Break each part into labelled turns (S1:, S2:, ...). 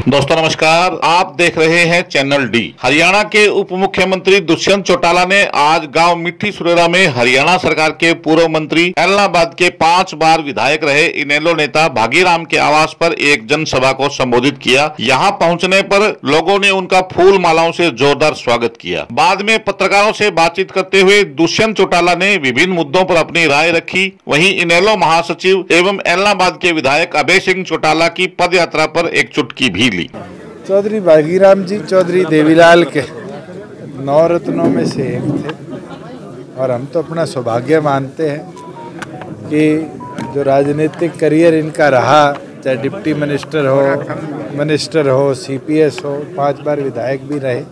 S1: दोस्तों नमस्कार, आप देख रहे हैं चैनल डी। हरियाणा के उप मुख्यमंत्री दुष्यंत चौटाला ने आज गांव मिट्टी सुरेरा में हरियाणा सरकार के पूर्व मंत्री एलनाबाद के 5 बार विधायक रहे इनेलो नेता भागीराम के आवास पर एक जनसभा को संबोधित किया। यहां पहुंचने पर लोगों ने उनका फूल मालाओं से जोरदार स्वागत किया। बाद में पत्रकारों से बातचीत करते हुए दुष्यंत चौटाला ने विभिन्न मुद्दों पर अपनी राय रखी। वहीं इनेलो महासचिव एवं एलनाबाद के विधायक अभय सिंह चौटाला की पद यात्रा पर एक चुटकी भी ली।
S2: चौधरी भागीराम जी चौधरी देवीलाल के 9 रत्नों में से एक थे और हम तो अपना सौभाग्य मानते हैं कि जो राजनीतिक करियर इनका रहा, चाहे डिप्टी मिनिस्टर हो, सीपीएस हो, 5 बार विधायक भी रहे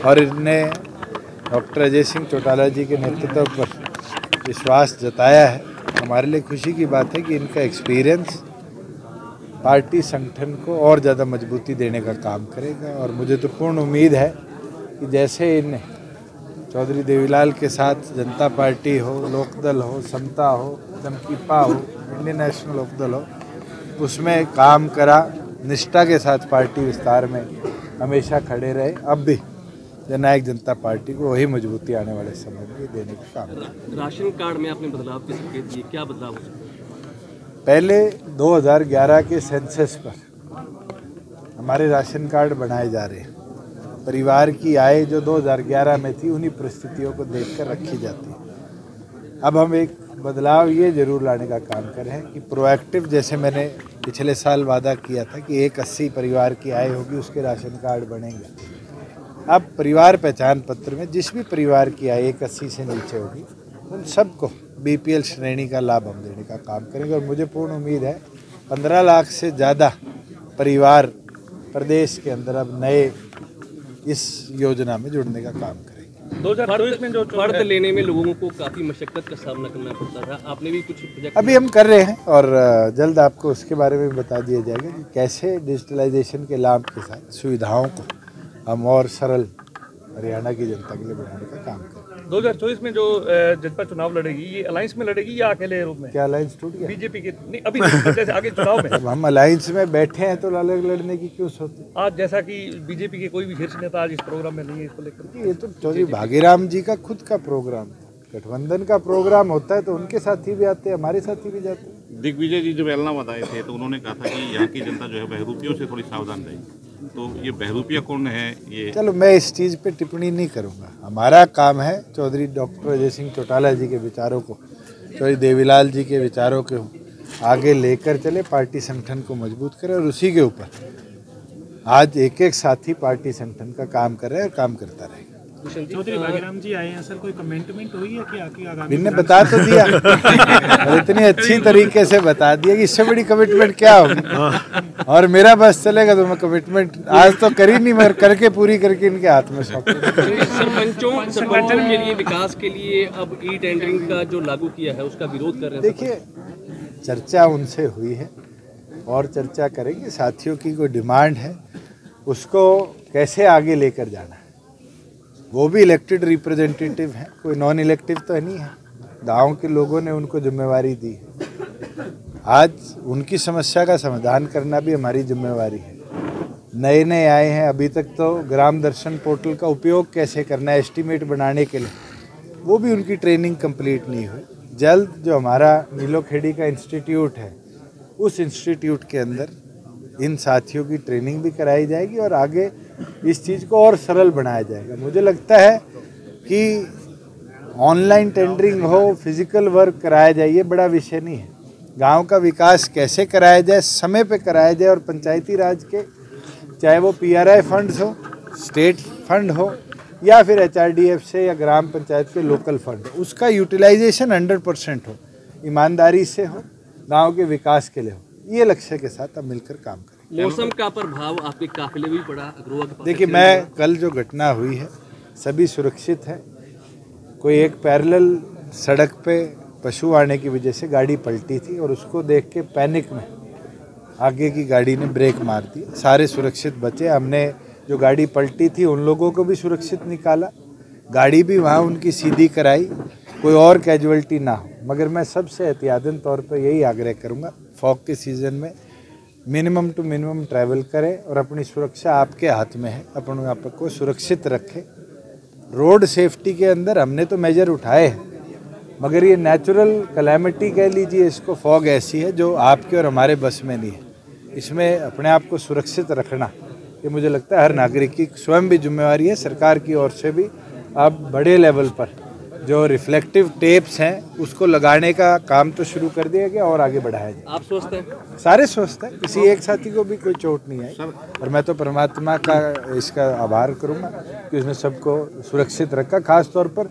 S2: और इनने डॉक्टर अजय सिंह चौटाला जी के नेतृत्व पर विश्वास जताया है। हमारे लिए खुशी की बात है कि इनका एक्सपीरियंस पार्टी संगठन को और ज़्यादा मजबूती देने का काम करेगा और मुझे तो पूर्ण उम्मीद है कि जैसे इन चौधरी देवीलाल के साथ जनता पार्टी हो, लोकदल हो, समता हो, दमकीपा हो, इंडियन नेशनल लोकदल हो, उसमें काम करा, निष्ठा के साथ पार्टी विस्तार में हमेशा खड़े रहे। अब भी जननायक जनता पार्टी को वही मजबूती आने वाले समय में देने का काम करें।
S3: राशन कार्ड में आपने बदलाव के संकेत दिए, क्या बदलाव हो सकता है?
S2: पहले 2011 के सेंसस पर हमारे राशन कार्ड बनाए जा रहे हैं। परिवार की आय जो 2011 में थी उन्हीं परिस्थितियों को देखकर रखी जाती है। अब हम एक बदलाव ये जरूर लाने का काम कर रहे हैं कि प्रोएक्टिव, जैसे मैंने पिछले साल वादा किया था कि 180 परिवार की आय होगी उसके राशन कार्ड बनेंगे। अब परिवार पहचान पत्र में जिस भी परिवार की आय 180 से नीचे होगी उन सबको बीपीएल श्रेणी का लाभ हम देने का काम करेंगे और मुझे पूर्ण उम्मीद है 15 लाख से ज़्यादा परिवार प्रदेश के अंदर अब नए इस योजना में जुड़ने का काम करेंगे।
S3: 2024 में जो फर्द लेने में लोगों को काफ़ी मशक्कत का सामना करना पड़ता था, आपने भी कुछ
S2: अभी हम कर रहे हैं और जल्द आपको उसके बारे में बता दिया जाएगा कि कैसे डिजिटलाइजेशन के लाभ के साथ सुविधाओं को हम और सरल हरियाणा की जनता के लिए बनाने का काम करें।
S4: 2024 में जो जनता चुनाव लड़ेगी, ये अलायंस में लड़ेगी या अकेले रूप में?
S2: क्या अलायंस टूट गया?
S4: बीजेपी के नहीं, अभी जैसे आगे चुनाव में
S2: हम अलायंस में बैठे हैं तो अलग लड़ने की क्यों सोचते?
S4: आज जैसा कि बीजेपी के कोई भी शीर्ष नेता आज इस प्रोग्राम में नहीं है, इसको लेकर।
S2: ये तो चौधरी भागीराम जी का खुद का प्रोग्राम था। गठबंधन का प्रोग्राम होता है तो उनके साथी भी आते हैं, हमारे साथी भी जाते हैं।
S1: दिग्विजय जी जब एलनाबाद आए थे तो उन्होंने कहा था कि यहाँ की जनता जो है बहरूपियों से थोड़ी सावधान रहे। तो ये बहरूपिया कौन है? ये
S2: चलो मैं इस चीज़ पे टिप्पणी नहीं करूँगा। हमारा काम है चौधरी डॉक्टर अजय सिंह चौटाला जी के विचारों को, चौधरी देवीलाल जी के विचारों को आगे लेकर चले, पार्टी संगठन को मजबूत करें और उसी के ऊपर आज एक एक साथी पार्टी संगठन का काम कर रहे हैं और काम करता रहेगा।
S4: चौधरी भागीराम जी आए हैं सर, कोई कमेंटमेंट हुई है कि आगे
S2: इनने बता तो दिया और इतनी अच्छी तरीके से बता दिया कि इससे बड़ी कमिटमेंट क्या होगी और मेरा बस चलेगा तो मैं कमिटमेंट आज तो करी नहीं, मैं करके पूरी करके इनके हाथ में सौंप।
S3: सरपंचों के लिए, विकास के लिए अब ई टेंडरिंग का जो लागू किया है उसका विरोध कर रहे हैं।
S2: देखिए, चर्चा उनसे हुई है और चर्चा करेंगे। साथियों की कोई डिमांड है उसको कैसे आगे लेकर जाना है। वो भी इलेक्टेड रिप्रेजेंटेटिव हैं, कोई नॉन इलेक्टिव तो नहीं है। गाँव के लोगों ने उनको जिम्मेवारी दी है। आज उनकी समस्या का समाधान करना भी हमारी जिम्मेवारी है। नए आए हैं, अभी तक तो ग्राम दर्शन पोर्टल का उपयोग कैसे करना है एस्टीमेट बनाने के लिए, वो भी उनकी ट्रेनिंग कंप्लीट नहीं हुई। जल्द जो हमारा नीलोखेड़ी का इंस्टीट्यूट है उस इंस्टीट्यूट के अंदर इन साथियों की ट्रेनिंग भी कराई जाएगी और आगे इस चीज़ को और सरल बनाया जाएगा। मुझे लगता है कि ऑनलाइन टेंडरिंग हो, फिजिकल वर्क कराया जाए, ये बड़ा विषय नहीं है। गांव का विकास कैसे कराया जाए, समय पे कराया जाए और पंचायती राज के चाहे वो पीआरआई फंड्स हो, स्टेट फंड हो या फिर एचआरडीएफ से या ग्राम पंचायत के लोकल फंड हो, उसका यूटिलाइजेशन 100% हो, ईमानदारी से हो, गाँव के विकास के लिए हो। ये लक्ष्य के साथ अब मिलकर काम करें।
S3: मौसम का प्रभाव आपके काफिले भी पड़ा?
S2: देखिए, मैं कल जो घटना हुई है सभी सुरक्षित है। कोई एक पैरेलल सड़क पे पशु आने की वजह से गाड़ी पलटी थी और उसको देख के पैनिक में आगे की गाड़ी ने ब्रेक मार दी, सारे सुरक्षित बचे। हमने जो गाड़ी पलटी थी उन लोगों को भी सुरक्षित निकाला, गाड़ी भी वहाँ उनकी सीधी कराई, कोई और कैजुअल्टी ना हो। मगर मैं सबसे एहतियातन तौर पर यही आग्रह करूँगा, फॉग के सीज़न में मिनिमम टू मिनिमम ट्रैवल करें और अपनी सुरक्षा आपके हाथ में है, अपने आप को सुरक्षित रखें। रोड सेफ्टी के अंदर हमने तो मेजर उठाए हैं, मगर ये नेचुरल कैलेमिटी कह लीजिए इसको, फॉग ऐसी है जो आपके और हमारे बस में नहीं है। इसमें अपने आप को सुरक्षित रखना ये मुझे लगता है हर नागरिक की स्वयं भी जिम्मेवारी है। सरकार की ओर से भी अब बड़े लेवल पर जो रिफ्लेक्टिव टेप्स हैं उसको लगाने का काम तो शुरू कर दिया गया और आगे बढ़ाया जाए।
S3: आप स्वस्थ हैं?
S2: सारे स्वस्थ हैं, किसी एक साथी को भी कोई चोट नहीं आई और मैं तो परमात्मा का इसका आभार करूंगा कि उसने सबको सुरक्षित रखा। खास तौर पर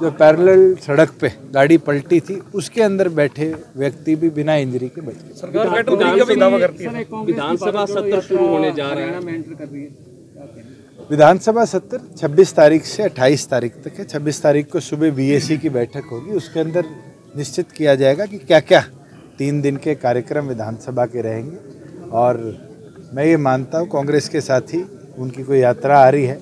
S2: जो पैरेलल सड़क पे गाड़ी पलटी थी उसके अंदर बैठे व्यक्ति भी बिना इंजरी के बच गए।
S4: सरकार पेट्रोल का भी दावा करती है।
S3: विधानसभा सत्र शुरू होने जा रहा है।
S2: विधानसभा सत्र 26 तारीख से 28 तारीख तक है। 26 तारीख को सुबह बीएसी की बैठक होगी, उसके अंदर निश्चित किया जाएगा कि क्या क्या 3 दिन के कार्यक्रम विधानसभा के रहेंगे। और मैं ये मानता हूँ कांग्रेस के साथी उनकी कोई यात्रा आ रही है,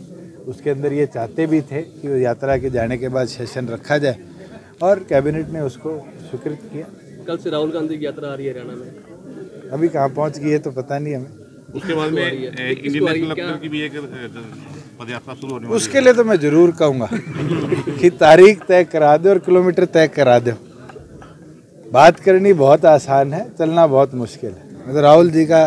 S2: उसके अंदर ये चाहते भी थे कि वो यात्रा के जाने के बाद सेशन रखा जाए और कैबिनेट ने उसको स्वीकृत किया।
S3: कल से राहुल गांधी की यात्रा आ रही है हरियाणा में,
S2: अभी कहाँ पहुँच गई है तो पता नहीं हमें।
S1: उसके बाद में इंडियन नेशनल कांग्रेस की भी एक पदयात्रा शुरू होने वाली है।
S2: उसके लिए तो मैं जरूर कहूँगा कि तारीख तय करा दो और किलोमीटर तय करा दो। बात करनी बहुत आसान है, चलना बहुत मुश्किल है। मैं तो राहुल जी का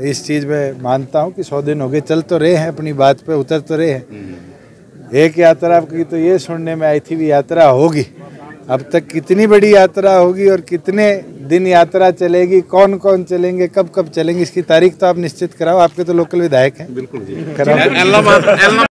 S2: इस चीज़ में मानता हूँ कि 100 दिन हो गए, चल तो रहे हैं, अपनी बात पे उतर तो रहे हैं। एक यात्रा की तो ये सुनने में आई थी भी यात्रा होगी, अब तक कितनी बड़ी यात्रा होगी और कितने दिन यात्रा चलेगी, कौन कौन चलेंगे, कब कब चलेंगे, इसकी तारीख तो आप निश्चित कराओ। आपके तो लोकल विधायक हैं,
S1: बिल्कुल जी
S2: कराओ।